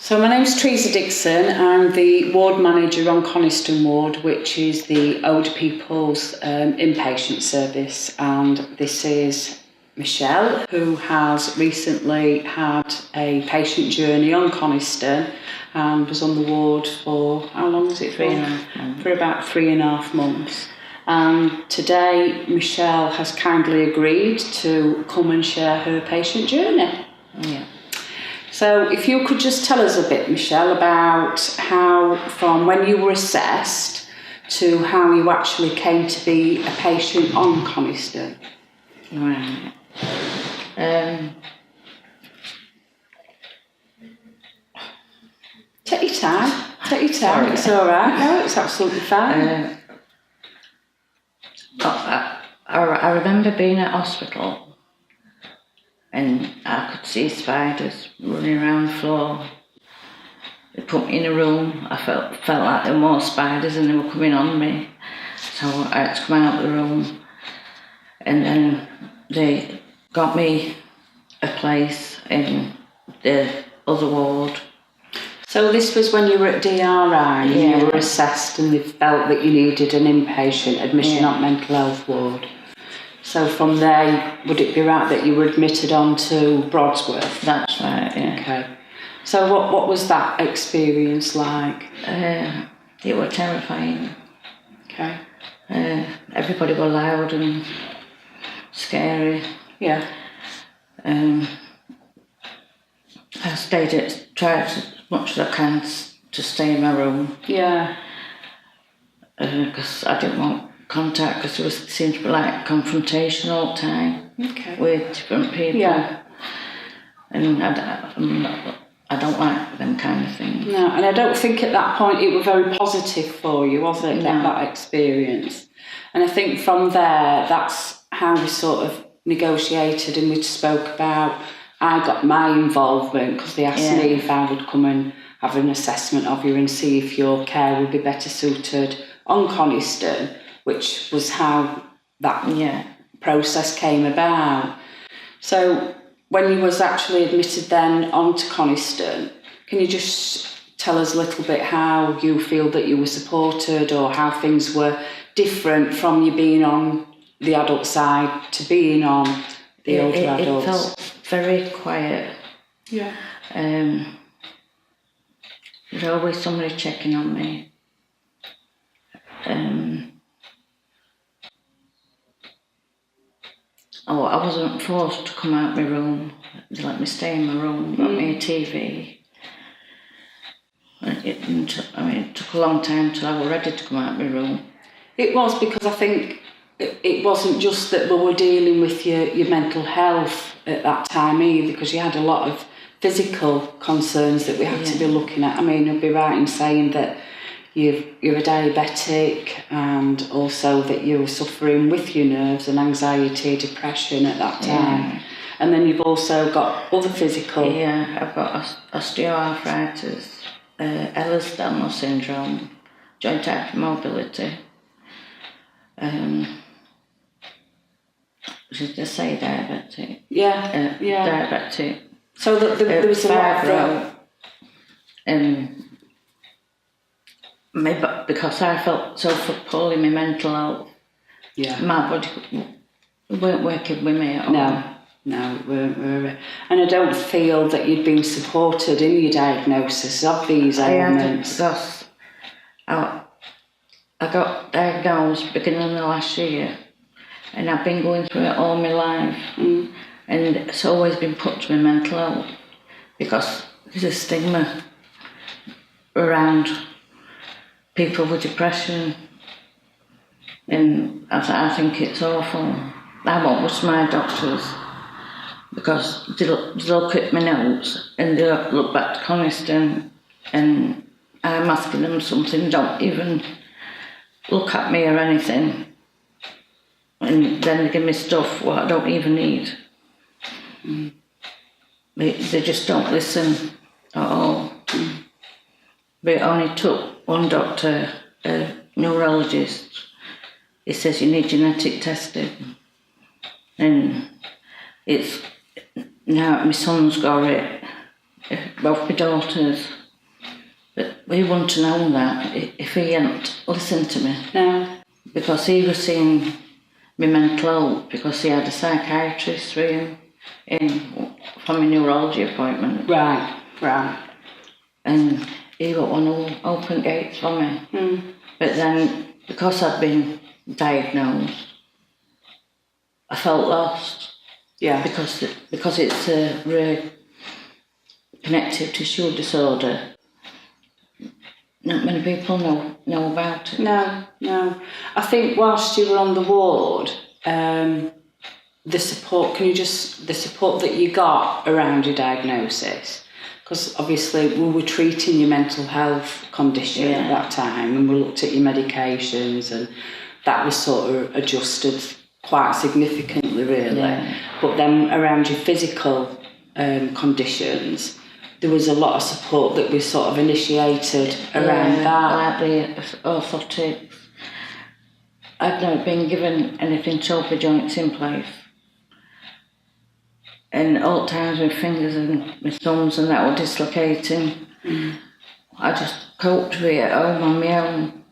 So my name's Teresa Dixon. I'm the ward manager on Coniston Ward, which is the older people's inpatient service, and this is Michelle, who has recently had a patient journey on Coniston and was on the ward for, how long was it for? 3.5 months. For about 3.5 months. And today Michelle has kindly agreed to come and share her patient journey. Yeah. So if you could just tell us a bit, Michelle, about how, from when you were assessed to how you actually came to be a patient on Coniston. Right. Take your time. Take your time. Sorry. It's all right. No, it's absolutely fine. I remember being at hospital and I could see spiders running around the floor. They put me in a room. I felt like there were more spiders and they were coming on me. So I had to come out of the room. And then they got me a place in the other ward. So this was when you were at DRI and Yeah. you were assessed and they felt that you needed an inpatient admission on mental health ward. So from there, would it be right that you were admitted on to Broadsworth? That's right, yeah. Okay. So what was that experience like? It was terrifying. Okay. Everybody was loud and scary. Yeah. I tried as much as I can to stay in my room. Yeah. Because I didn't want contact, because it seemed to be like confrontation all the time. Okay. With different people. Yeah. And I don't like them kind of things. No, and I don't think at that point it was very positive for you, was it, No. that experience? And I think from there, that's how we sort of negotiated and we spoke about, I got my involvement because they asked me if I would come and have an assessment of you and see if your care would be better suited on Coniston, which was how that process came about. So when you was actually admitted then onto Coniston, can you just tell us a little bit how you feel that you were supported or how things were different from you being on the adult side to being on the older adults? It felt very quiet. Yeah. There's always somebody checking on me. I wasn't forced to come out of my room. They let me stay in my room, got me a TV. It took a long time till I was ready to come out of my room. It was, because I think it wasn't just that we were dealing with your mental health at that time either, because you had a lot of physical concerns that we had to be looking at. I mean, I'd be right in saying that you're a diabetic and also that you were suffering with your nerves and anxiety, depression at that time. Yeah. And then you've also got other physical... Yeah, I've got osteoarthritis, Ehlers-Danlos syndrome, joint hypermobility. Should I say diabetic? Yeah, diabetic. So there was a lot of... Maybe because I felt so poorly, my mental health, my body weren't working with me at all. No, it weren't. And I don't feel that you'd been supported in your diagnosis of these ailments. I got diagnosed beginning of the last year, and I've been going through it all my life, and it's always been put to my mental health because there's a stigma around people with depression, and I think it's awful. I won't wish my doctors, because they look at my notes and they look back to Coniston and I'm asking them something, don't even look at me or anything, and then they give me stuff what I don't even need. They just don't listen at all. But it only took one doctor, a neurologist. He says you need genetic testing, and it's now my son's got it, both my daughters. But he wouldn't have known that if he hadn't listened to me. No. Because he was seeing my mental health, because he had a psychiatrist for him from a neurology appointment. Right. And he got one who opened gates for me. But then, because I'd been diagnosed, I felt lost. Yeah. Because it's a rare connective tissue disorder. Not many people know about it. No. I think whilst you were on the ward, the support that you got around your diagnosis, because obviously we were treating your mental health condition at that time, and we looked at your medications, and that was sort of adjusted quite significantly, really. Yeah. But then around your physical conditions, there was a lot of support that we sort of initiated around that. Like the orthotics. I'd not been given anything to hold the joints in place. And all times my fingers and my thumbs and that were dislocating. I just coped with it at home on my own,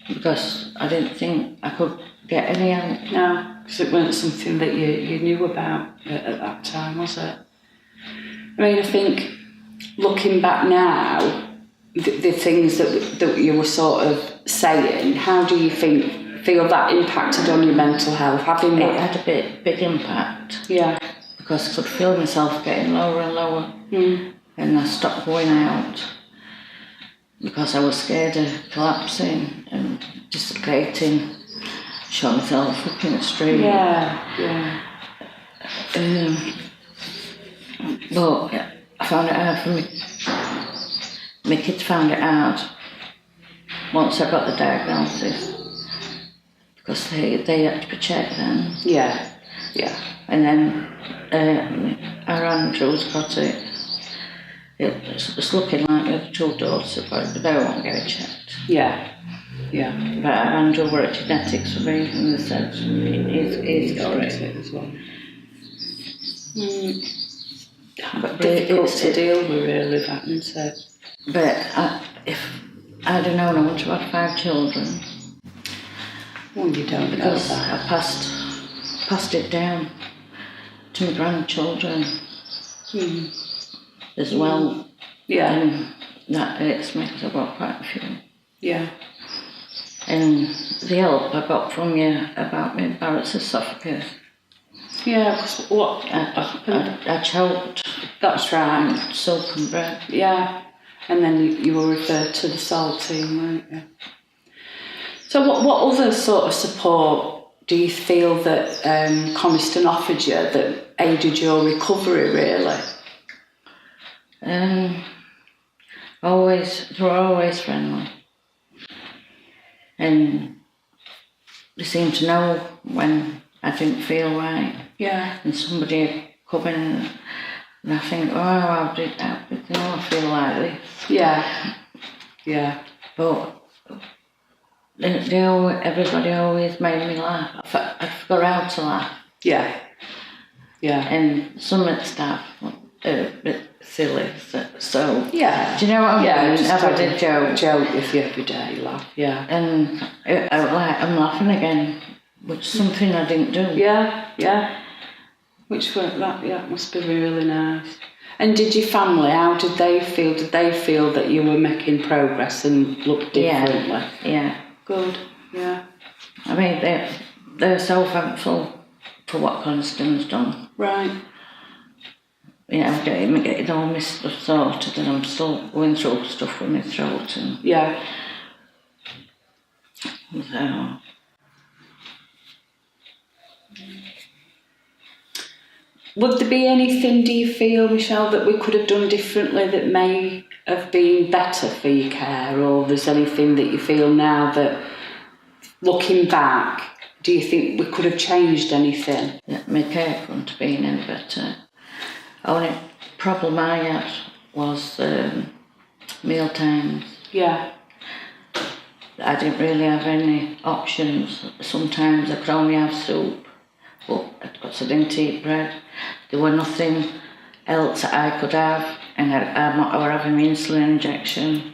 because I didn't think I could get any help. No, because it wasn't something that you knew about at that time, was it? I mean, I think looking back now, the things that you were sort of saying, how do you feel that impacted on your mental health? Having that? It had a big impact. Yeah. Because I could feel myself getting lower and lower. And I stopped going out because I was scared of collapsing and dislocating, shot myself up in the street. Yeah. But I found it hard for me. My kids found it hard once I got the diagnosis, because they had to be checked then. Yeah. And then our Andrew's got it. It's looking like the other two daughters, but they won't get it checked. Yeah. But our Andrew were at genetics for me, and they said he's got it as well. But difficult to deal with, really, that, isn't it? But if I'd have known I would have had 5 children. Well, you don't know because that. I passed it down to my grandchildren as well. Yeah. And that hurts me, because I've got quite a few. Yeah. And the help I got from you about my Barrett's esophagus. Yeah, because what happened? I choked. That's right. Soap and bread. Yeah. And then you were referred to the SAL team, weren't you? So what other sort of support do you feel that Coniston offered you that aided your recovery, really? They were always friendly. And they seemed to know when I didn't feel right. Yeah. And somebody would come in and I think, how did I feel like this? Yeah. But everybody always made me laugh. I forgot how to laugh. Yeah. And some of the staff were a bit silly, so yeah. Do you know what I mean? Yeah, just have a joke with you every day, laugh. Yeah. And I'm laughing again, which is something I didn't do. Yeah. Which were that must be really nice. And did your family, how did they feel? Did they feel that you were making progress and looked differently? Yeah. Good. Yeah. I mean, they're so thankful for what Coniston's done. Right. I'm getting all my stuff sorted, and I'm still going through stuff with my throat. And yeah. So. Would there be anything, do you feel, Michelle, that we could have done differently that may have been better for your care, or there's anything that you feel now that, looking back, do you think we could have changed anything? My care couldn't have been any better. The only problem I had was meal times. Yeah. I didn't really have any options. Sometimes I could only have soup, but because I didn't eat bread, there was nothing else that I could have. and I were having insulin injection.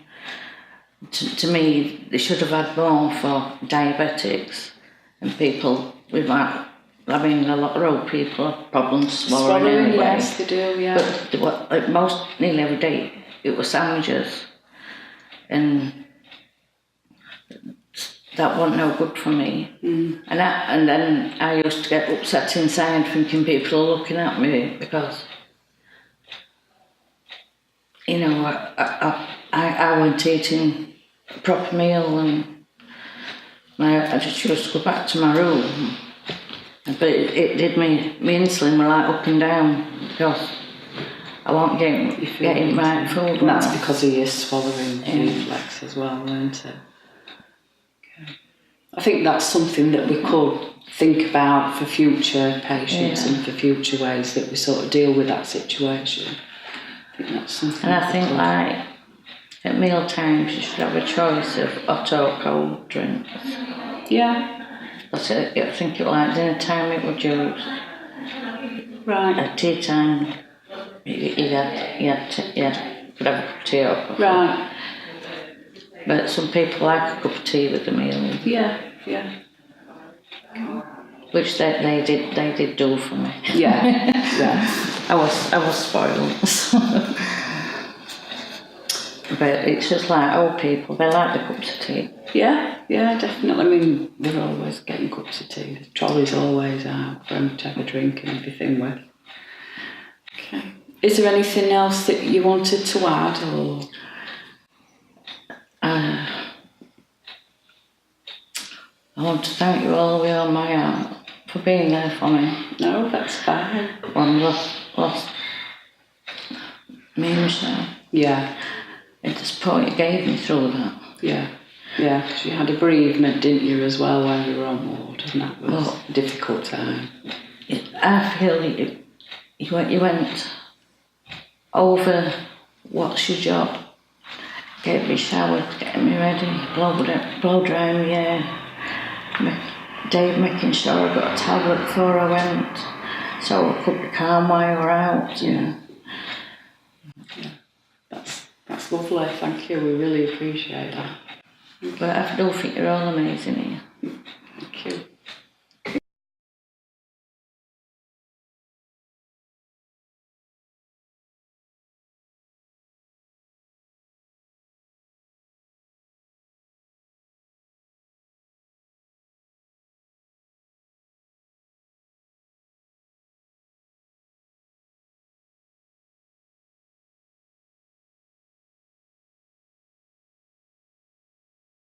To me, they should have had more for diabetics and people with like, I mean, a lot of old people have problems swallowing anyway. Yes, they do, yeah. But nearly every day, it was sandwiches. And that wasn't no good for me. And then I used to get upset inside thinking people are looking at me because, you know, I weren't eating a proper meal, and I just used to go back to my room. But it did my insulin were like up and down because I wasn't getting right food. And that's because of your swallowing reflex as well, weren't it? Okay. I think that's something that we could think about for future patients and for future ways that we sort of deal with that situation. I think that's something. And I think like at meal times you should have a choice of hot or cold drinks. Yeah. But I think like dinner time it would juice. Right. At tea time you could have a cup of tea or coffee. Right. But some people like a cup of tea with the meal. Yeah. Which they did do for me. Yeah. I was spoiled. But it's just like old people, they like the cups of tea. Yeah, definitely. I mean, they're always getting cups of tea. The trolley's always out for them to have a drink and everything with. Okay. Is there anything else that you wanted to add, or? I want to thank you all with all my heart for being there for me. No, that's fine. When I lost me and Michelle. Yeah. And the support you gave me through that. Yeah, because you had a bereavement, didn't you, as well, while you were on ward, and that was a difficult time. I feel you went over what's your job, get me showered, getting me ready, blow dry my hair, Dave making sure I got a tablet before I went, so I could calm while you were out. Yeah. That's lovely, thank you, we really appreciate that. But I do think you're all amazing here.